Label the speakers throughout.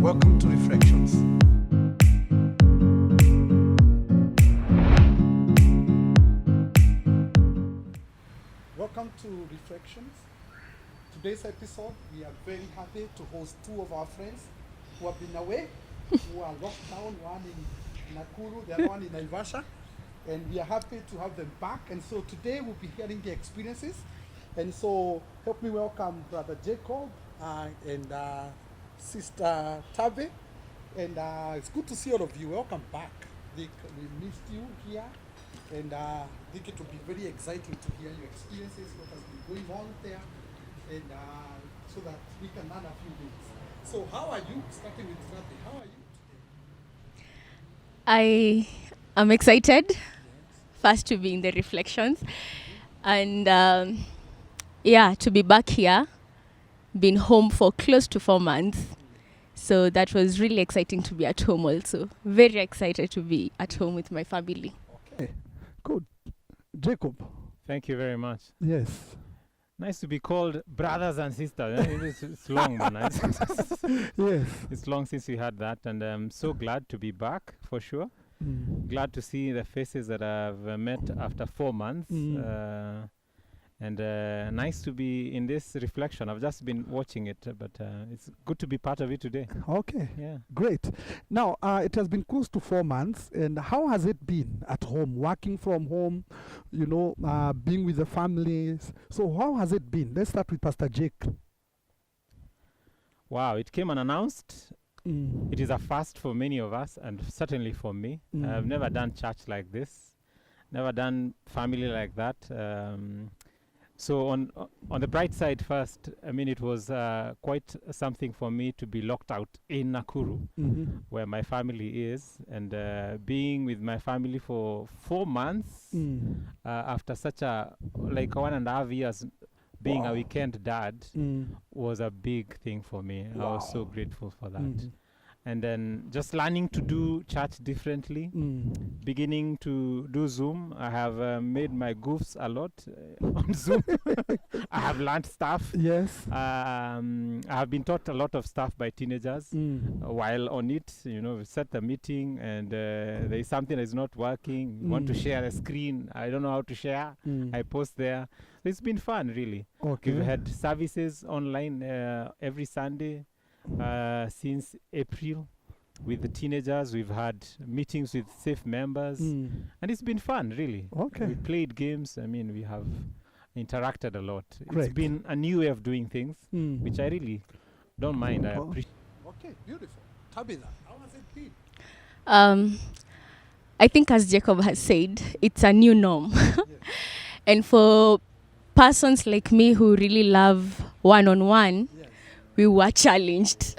Speaker 1: Welcome to Reflections. Welcome to Reflections. Today's episode, we are very happy to host two of our friends who have been away, who are locked down, one in Nakuru, the other one in Naivasha. And we are happy to have them back. And so today we'll be hearing their experiences. And so help me welcome Brother Jacob and Sister Tabby. And it's good to see all of you. Welcome back. We missed you here. And I think it will be very exciting to hear your experiences, what has been going on there, and so that we can learn a few things. So how are you? Starting with Tabby, how are you today?
Speaker 2: I am excited, first to be in the Reflections, and to be back here, been home for close to 4 months. So that was really exciting to be at home also. Very excited to be at home with my family.
Speaker 1: Okay, good. Jacob.
Speaker 3: Thank you very much.
Speaker 1: Yes.
Speaker 3: Nice to be called brothers and sisters. It's long, man.
Speaker 1: Yes.
Speaker 3: It's long since we had that, and I'm so glad to be back, for sure. Glad to see the faces that I've met after 4 months. And nice to be in this reflection. I've just been watching it, but it's good to be part of it today.
Speaker 1: Okay.
Speaker 3: Yeah.
Speaker 1: Great. Now, it has been close to 4 months. And how has it been at home, working from home, being with the families? So how has it been? Let's start with Pastor Jake.
Speaker 3: Wow, it came unannounced. It is a first for many of us, and certainly for me. I've never done church like this, never done family like that. So on the bright side first, I mean, it was quite something for me to be locked out in Nakuru, where my family is, and being with my family for 4 months after such a 1.5 years being a weekend dad was a big thing for me. I was so grateful for that. And then just learning to do church differently, beginning to do Zoom. I have made my goofs a lot on Zoom. I have learned stuff.
Speaker 1: Yes.
Speaker 3: I have been taught a lot of stuff by teenagers while on it. We set the meeting and there is something that is not working. You want to share a screen. I don't know how to share. I post there. It's been fun, really.
Speaker 1: Okay.
Speaker 3: We've had services online every Sunday. Since April with the teenagers. We've had meetings with safe members and it's been fun, really.
Speaker 1: Okay.
Speaker 3: We played games. I mean, we have interacted a lot.
Speaker 1: Great.
Speaker 3: It's been a new way of doing things, which I really don't mind. I appreciate.
Speaker 1: Okay, beautiful. Tabitha, how has it been?
Speaker 2: I think, as Jacob has said, it's a new norm. And for persons like me who really love one-on-one, we were challenged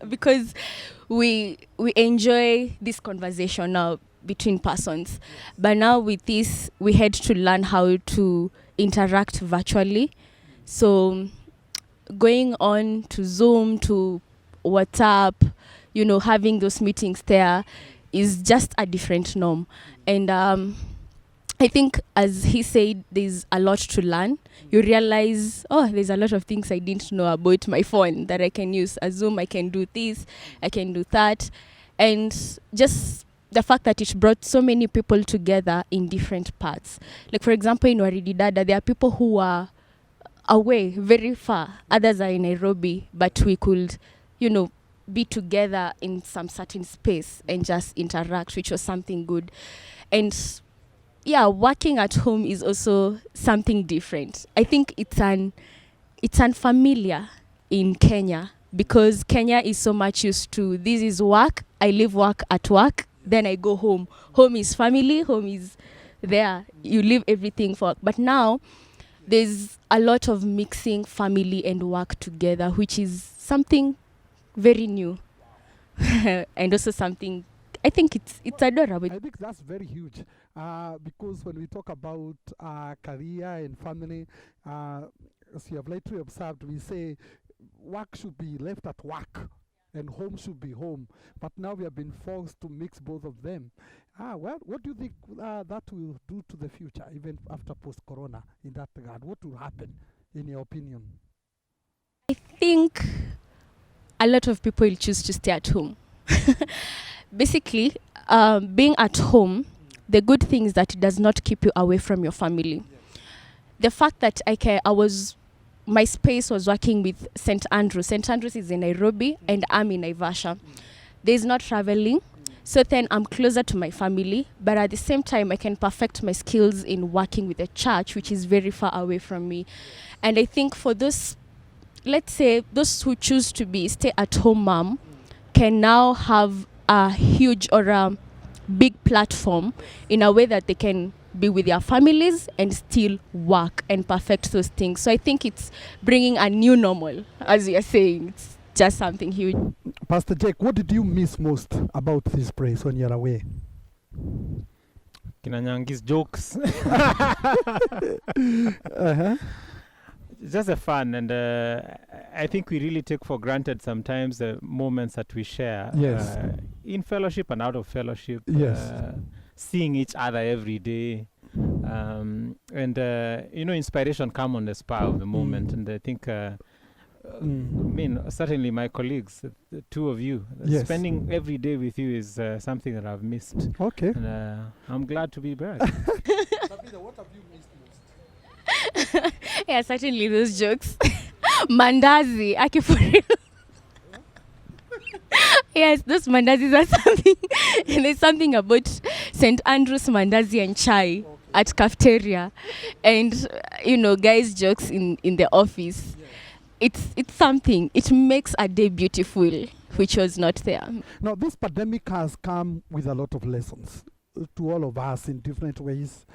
Speaker 2: because we enjoy this conversation now between persons. But now with this, we had to learn how to interact virtually. So going on to Zoom, to WhatsApp, having those meetings there is just a different norm. And I think, as he said, there's a lot to learn. You realize, there's a lot of things I didn't know about my phone that I can use. As Zoom, I can do this, I can do that. And just the fact that it brought so many people together in different parts. Like, for example, in Warididada, there are people who are away, very far. Others are in Nairobi, but we could, be together in some certain space and just interact, which was something good. And working at home is also something different. I think it's unfamiliar in Kenya because Kenya is so much used to, this is work, I leave work at work, then I go home. Home is family, home is there. You leave everything for work. But now there's a lot of mixing family and work together, which is something very new. And also something, I think it's adorable.
Speaker 1: I think that's very huge because when we talk about career and family, as you have lately observed, we say work should be left at work and home should be home. But now we have been forced to mix both of them. What do you think that will do to the future, even after post-corona, in that regard? What will happen, in your opinion?
Speaker 2: I think a lot of people will choose to stay at home. Basically, being at home, the good thing is that it does not keep you away from your family. The fact that my space was working with St. Andrews. St. Andrews is in Nairobi and I'm in Naivasha. There's not traveling. So then I'm closer to my family, but at the same time, I can perfect my skills in working with a church, which is very far away from me. And I think for those, let's say, those who choose to be stay-at-home mom can now have a huge or a big platform in a way that they can be with their families and still work and perfect those things. So I think it's bringing a new normal, as you are saying. It's just something huge.
Speaker 1: Pastor Jake, what did you miss most about this praise when you're away?
Speaker 3: Kinanyangi's jokes. Just a fun, and I think we really take for granted sometimes the moments that we share.
Speaker 1: Yes.
Speaker 3: In fellowship and out of fellowship.
Speaker 1: Yes.
Speaker 3: Seeing each other every day. And inspiration come on the spur of the moment. And I think, I mean, certainly my colleagues, the two of you,
Speaker 1: Yes.
Speaker 3: spending every day with you is something that I've missed.
Speaker 1: Okay.
Speaker 3: And I'm glad to be back.
Speaker 1: Tabitha, what have you missed most?
Speaker 2: Yeah, certainly those jokes. Mandazi, Aki for real. Yes, those mandazis are something. And there's something about St. Andrew's mandazi and chai at cafeteria. And, guys' jokes in the office. It's something. It makes a day beautiful, which was not there.
Speaker 1: Now, this pandemic has come with a lot of lessons to all of us in different ways.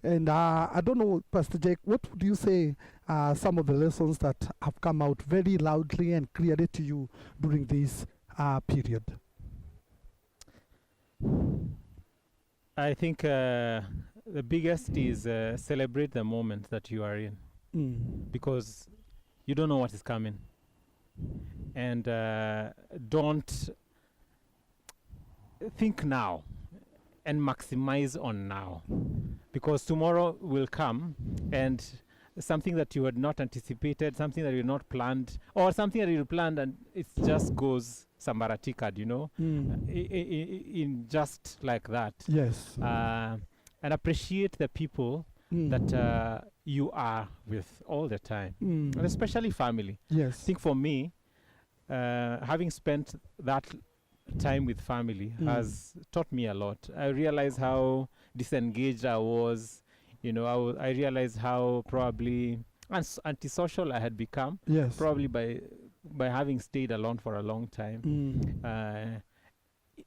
Speaker 1: And I don't know, Pastor Jake, what would you say are some of the lessons that have come out very loudly and clearly to you during this period?
Speaker 3: I think the biggest is celebrate the moment that you are in, because you don't know what is coming. And don't think now and maximize on now, because tomorrow will come and something that you had not anticipated, something that you had not planned, or something that you planned and it just goes sambaratikad, in just like that.
Speaker 1: Yes.
Speaker 3: And appreciate the people that you are with all the time, and especially family.
Speaker 1: Yes.
Speaker 3: I think for me, having spent that time with family has taught me a lot. I realized how disengaged I was. I realized how probably antisocial I had become.
Speaker 1: Yes.
Speaker 3: Probably by having stayed alone for a long time.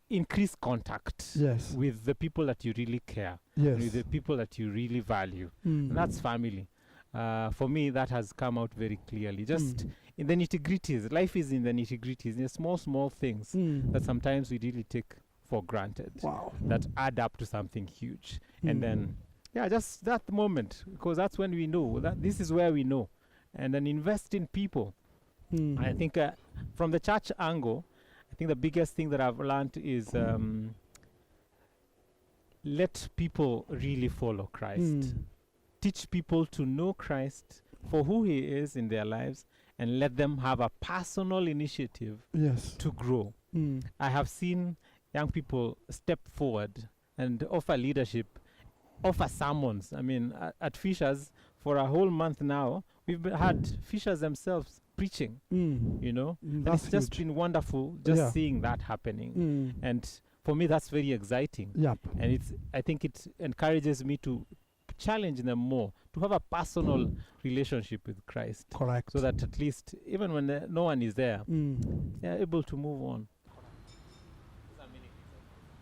Speaker 3: Increase contact.
Speaker 1: Yes.
Speaker 3: With the people that you really care.
Speaker 1: Yes.
Speaker 3: With the people that you really value. And that's family. For me, that has come out very clearly. Just in the nitty-gritties. Life is in the nitty-gritties, in the small things that sometimes we really take for granted.
Speaker 1: Wow.
Speaker 3: That add up to something huge. And then, just that moment, because that's when we know that this is where we know. And then invest in people. I think from the church angle, I think the biggest thing that I've learned is let people really follow Christ. Teach people to know Christ for who he is in their lives, and let them have a personal initiative to grow. I have seen young people step forward and offer leadership, offer sermons. I mean, at Fishers, for a whole month now, we've had Fishers themselves preaching, and it's just been wonderful just seeing that happening. And for me, that's very exciting.
Speaker 1: Yep.
Speaker 3: And I think it encourages me to challenge them more, to have a personal relationship with Christ.
Speaker 1: Correct.
Speaker 3: So that at least, even when no one is there, they're able to move on.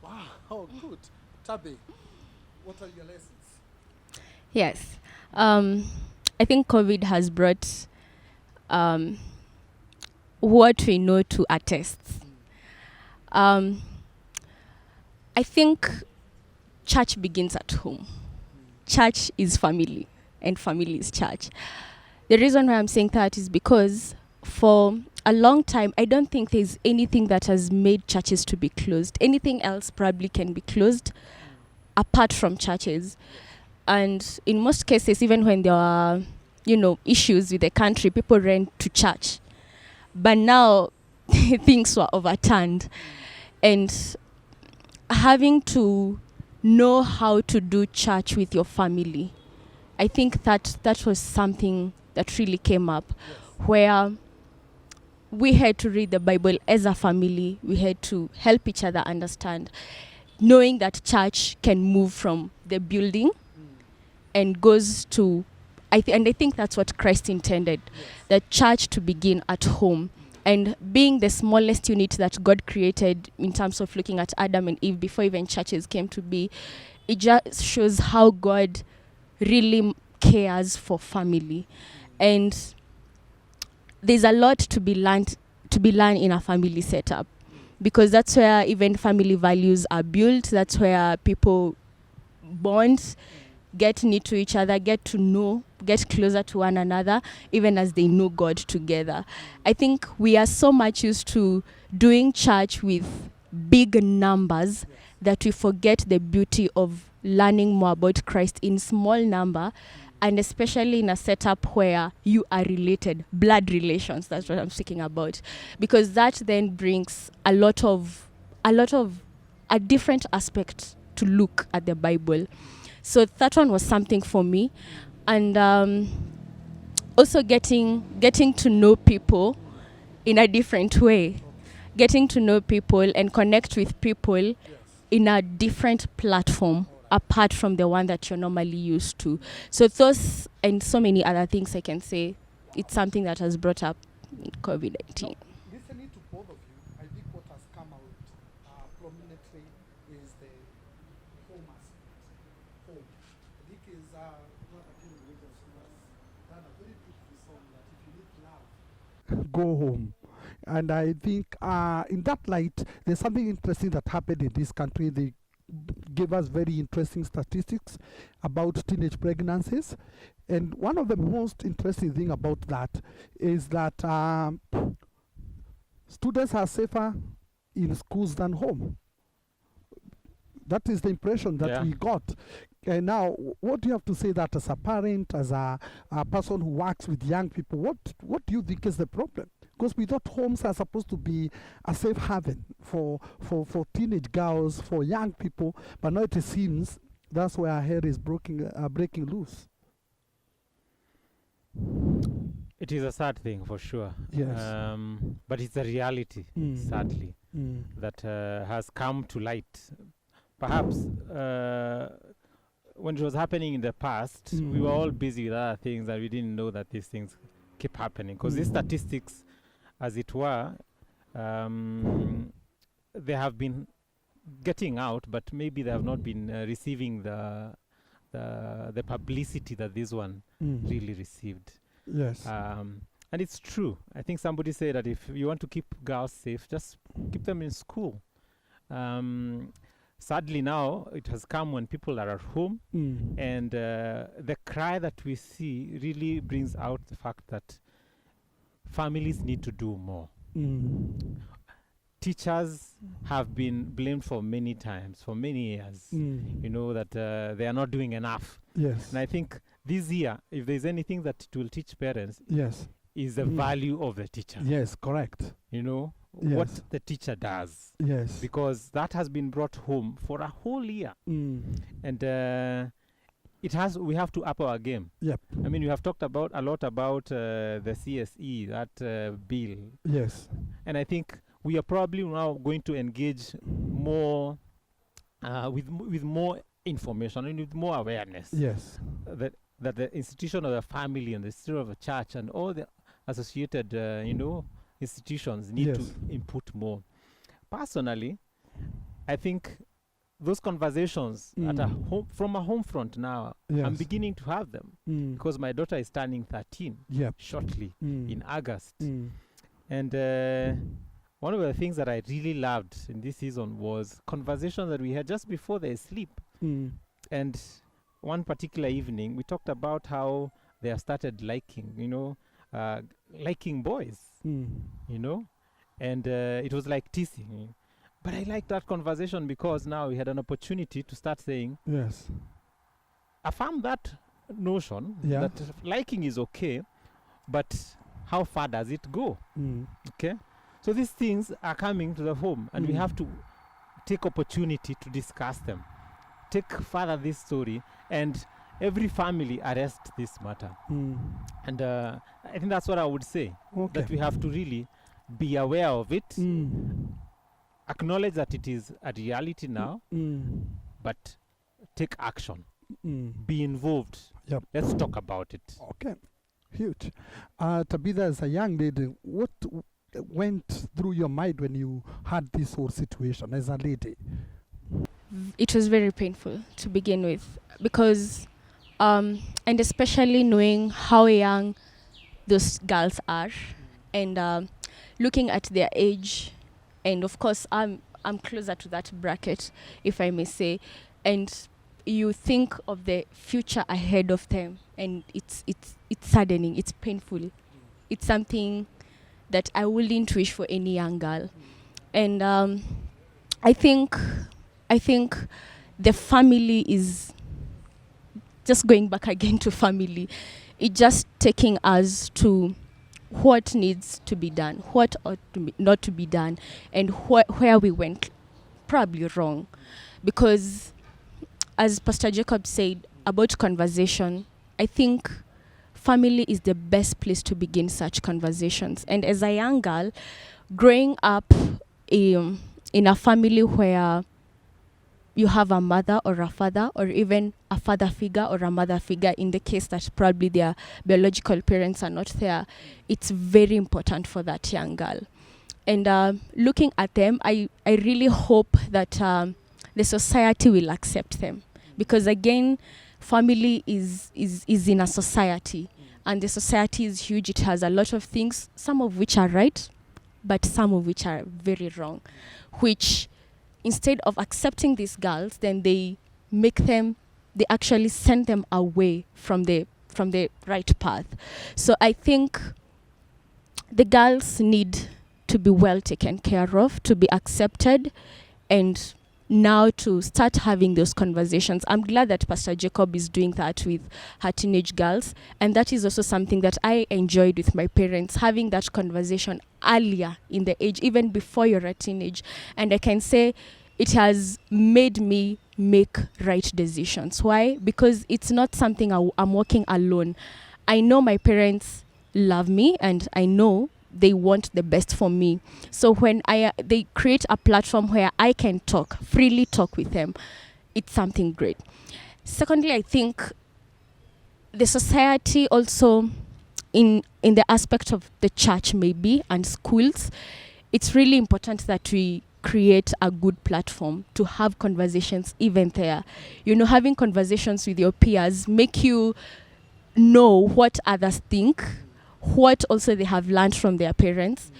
Speaker 1: Wow, oh, good. Tabby, what are your lessons?
Speaker 2: Yes. I think COVID has brought what we know to our tests. I think church begins at home. Church is family, and family is church. The reason why I'm saying that is because for a long time, I don't think there's anything that has made churches to be closed. Anything else probably can be closed apart from churches. And in most cases, even when there are, issues with the country, people ran to church. But now things were overturned. And having to know how to do church with your family, I think that was something that really came up, where we had to read the Bible as a family. We had to help each other understand, knowing that church can move from the building and goes to, and I think that's what Christ intended, the church to begin at home. And being the smallest unit that God created in terms of looking at Adam and Eve before even churches came to be, it just shows how God really cares for family. And there's a lot to be learned in a family setup, because that's where even family values are built. That's where people bond, get near to each other, get closer to one another, even as they know God together. I think we are so much used to doing church with big numbers that we forget the beauty of learning more about Christ in small number, and especially in a setup where you are related, blood relations. That's what I'm speaking about, because that then brings a different aspect to look at the Bible. So that one was something for me. And also getting to know people in a different way, getting to know people and connect with people in a different platform apart from the one that you're normally used to. So those and so many other things I can say, it's something that has brought up COVID-19.
Speaker 1: Listening to both of you, I think what has come out prominently is the home aspect. Home. I think is one of the religious who has done a very beautiful song that if you need love, go home. And I think in that light, there's something interesting that happened in this country. They gave us very interesting statistics about teenage pregnancies. And one of the most interesting thing about that is that students are safer in schools than home. That is the impression that we got. And now, what do you have to say that as a parent, as a person who works with young people, what do you think is the problem? Because we thought homes are supposed to be a safe haven for teenage girls, for young people, but now it seems that's where our hair is breaking loose.
Speaker 3: It is a sad thing for sure.
Speaker 1: Yes.
Speaker 3: But it's a reality, sadly, that has come to light. Perhaps when it was happening in the past, we were all busy with other things and we didn't know that these things keep happening. Because these statistics, as it were, they have been getting out, but maybe they have not been receiving the publicity that this one really received.
Speaker 1: Yes.
Speaker 3: And it's true. I think somebody said that if you want to keep girls safe, just keep them in school. Sadly now, it has come when people are at home, and the cry that we see really brings out the fact that families need to do more. Teachers have been blamed for many times, for many years, you know, that they are not doing enough.
Speaker 1: Yes.
Speaker 3: And I think this year, if there's anything that it will teach parents, is the value of the teacher.
Speaker 1: Yes, correct.
Speaker 3: You know, what the teacher does.
Speaker 1: Yes.
Speaker 3: Because that has been brought home for a whole year. And we have to up our game.
Speaker 1: Yep.
Speaker 3: I mean, we have talked a lot about the CSE, that bill.
Speaker 1: Yes.
Speaker 3: And I think we are probably now going to engage more with more information and with more awareness.
Speaker 1: Yes.
Speaker 3: That the institution of the family and the institution of the church and all the associated, institutions need to input more. Personally, I think those conversations at a home, from a home front now, I'm beginning to have them because my daughter is turning 13 shortly in August. And one of the things that I really loved in this season was conversations that we had just before they sleep. And one particular evening, we talked about how they have started liking boys, and it was like teasing. But I liked that conversation because now we had an opportunity to start saying, affirm that notion that liking is okay, but how far does it go? Okay. So these things are coming to the home, and we have to take opportunity to discuss them, take further this story, and every family arrest this matter. And I think that's what I would say, that we have to really be aware of it, acknowledge that it is a reality now, but take action, be involved.
Speaker 1: Yep.
Speaker 3: Let's talk about it.
Speaker 1: Okay, huge. Tabitha, as a young lady, what went through your mind when you had this whole situation as a lady?
Speaker 2: It was very painful to begin with, because and especially knowing how young those girls are, and looking at their age, and of course I'm closer to that bracket, if I may say, and you think of the future ahead of them, and it's saddening, it's painful, it's something that I wouldn't wish for any young girl. And I think the family is just going back again to family. It's just taking us to what needs to be done, what ought to be, not to be done, and where we went probably wrong. Because as Pastor Jacob said about conversation, I think family is the best place to begin such conversations. And as a young girl, growing up in a family where you have a mother or a father, or even a father figure or a mother figure, in the case that probably their biological parents are not there, it's very important for that young girl. And looking at them, I really hope that the society will accept them. Because again, family is in a society, and the society is huge. It has a lot of things, some of which are right, but some of which are very wrong, which instead of accepting these girls, then they actually send them away from the right path. So I think the girls need to be well taken care of, to be accepted, and now to start having those conversations. I'm glad that Pastor Jacob is doing that with her teenage girls, and that is also something that I enjoyed with my parents, having that conversation earlier in the age, even before you're a teenage. And I can say it has made me make right decisions. Why? Because it's not something I'm walking alone. I know my parents love me, and I know they want the best for me. So when they create a platform where I can freely talk with them, it's something great. Secondly, I think the society also, in the aspect of the church maybe, and schools, it's really important that we create a good platform to have conversations even there. You know, having conversations with your peers make you know what others think, what also they have learned from their parents,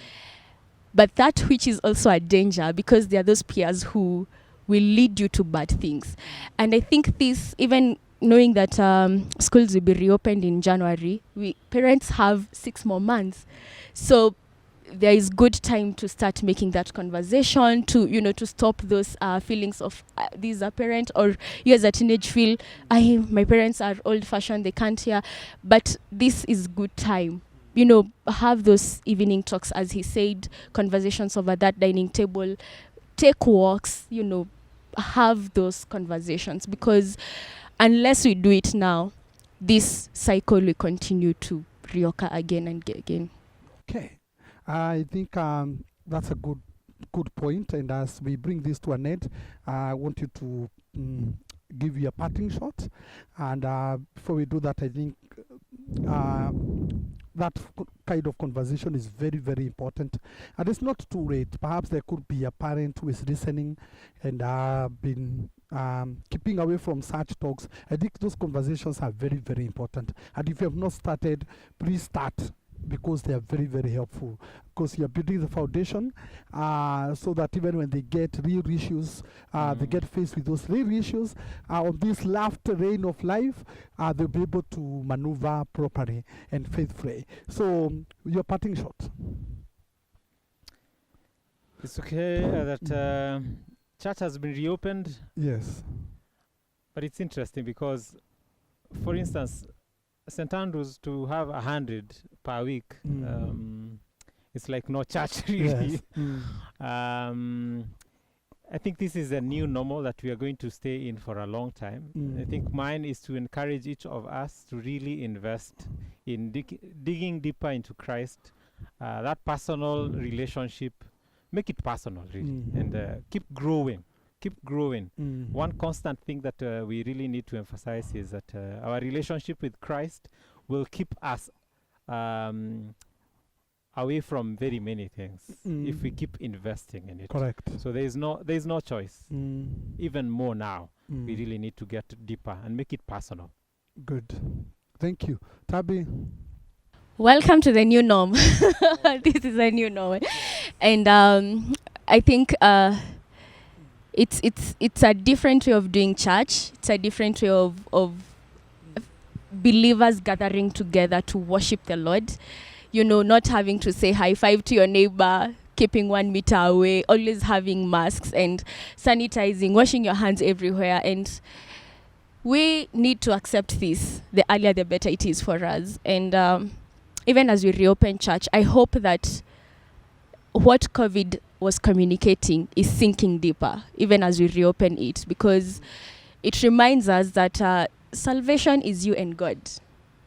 Speaker 2: but that which is also a danger, because there are those peers who will lead you to bad things. And I think this, even knowing that schools will be reopened in January, parents have 6 more months. So there is good time to start making that conversation, to stop those feelings of these are parents, or you as a teenage feel, my parents are old fashioned, they can't hear. But this is good time. Have those evening talks, as he said, conversations over that dining table, take walks, have those conversations, because unless we do it now, this cycle will continue to reoccur again and again.
Speaker 1: Okay. I think that's a good point. And as we bring this to an end, I want you to give you a parting shot. And before we do that, I think that kind of conversation is very, very important. And it's not too late. Perhaps there could be a parent who is listening and been keeping away from such talks. I think those conversations are very, very important. And if you have not started, please start, because they are very, very helpful, because you're building the foundation so that even when they get real issues, they get faced with those real issues on this last terrain of life, they'll be able to maneuver properly and faithfully. So your parting shot.
Speaker 3: It's okay that church has been reopened.
Speaker 1: Yes.
Speaker 3: But it's interesting because, for instance, St. Andrews to have 100 per week it's like no church really.
Speaker 1: Yes.
Speaker 3: I think this is a new normal that we are going to stay in for a long time. I think mine is to encourage each of us to really invest in digging deeper into Christ, that personal relationship, make it personal really, and keep growing. One constant thing that we really need to emphasize is that our relationship with Christ will keep us away from very many things if we keep investing in it.
Speaker 1: Correct.
Speaker 3: So there is no choice. Even more now, we really need to get deeper and make it personal.
Speaker 1: Good. Thank you. Tabby?
Speaker 2: Welcome to the new norm. This is a new norm. And I think it's a different way of doing church. It's a different way of believers gathering together to worship the Lord. You know, not having to say high five to your neighbor, keeping 1 meter away, always having masks and sanitizing, washing your hands everywhere. And we need to accept this. The earlier, the better it is for us. And even as we reopen church, I hope that what COVID was communicating is sinking deeper, even as we reopen it, because it reminds us that salvation is you and God,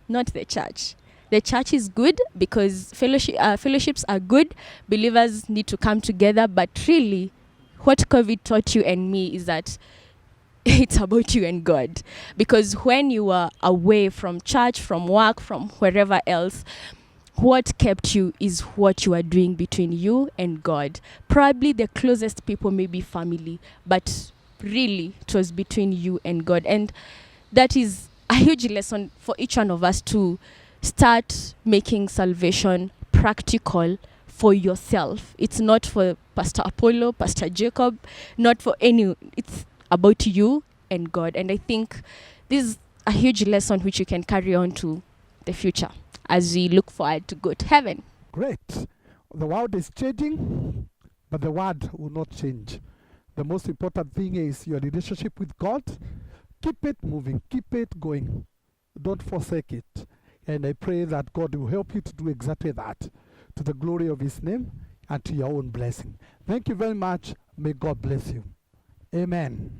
Speaker 2: not the church. The church is good because fellowships are good. Believers need to come together. But really, what COVID taught you and me is that it's about you and God. Because when you are away from church, from work, from wherever else, what kept you is what you are doing between you and God. Probably the closest people may be family, but really it was between you and God. And that is a huge lesson for each one of us to start making salvation practical for yourself. It's not for Pastor Apollo, Pastor Jacob, not for any. It's about you and God. And I think this is a huge lesson which you can carry on to the future as we look forward to go to heaven.
Speaker 1: Great. The world is changing, but the word will not change. The most important thing is your relationship with God. Keep it moving. Keep it going. Don't forsake it. And I pray that God will help you to do exactly that, to the glory of His name and to your own blessing. Thank you very much. May God bless you. Amen.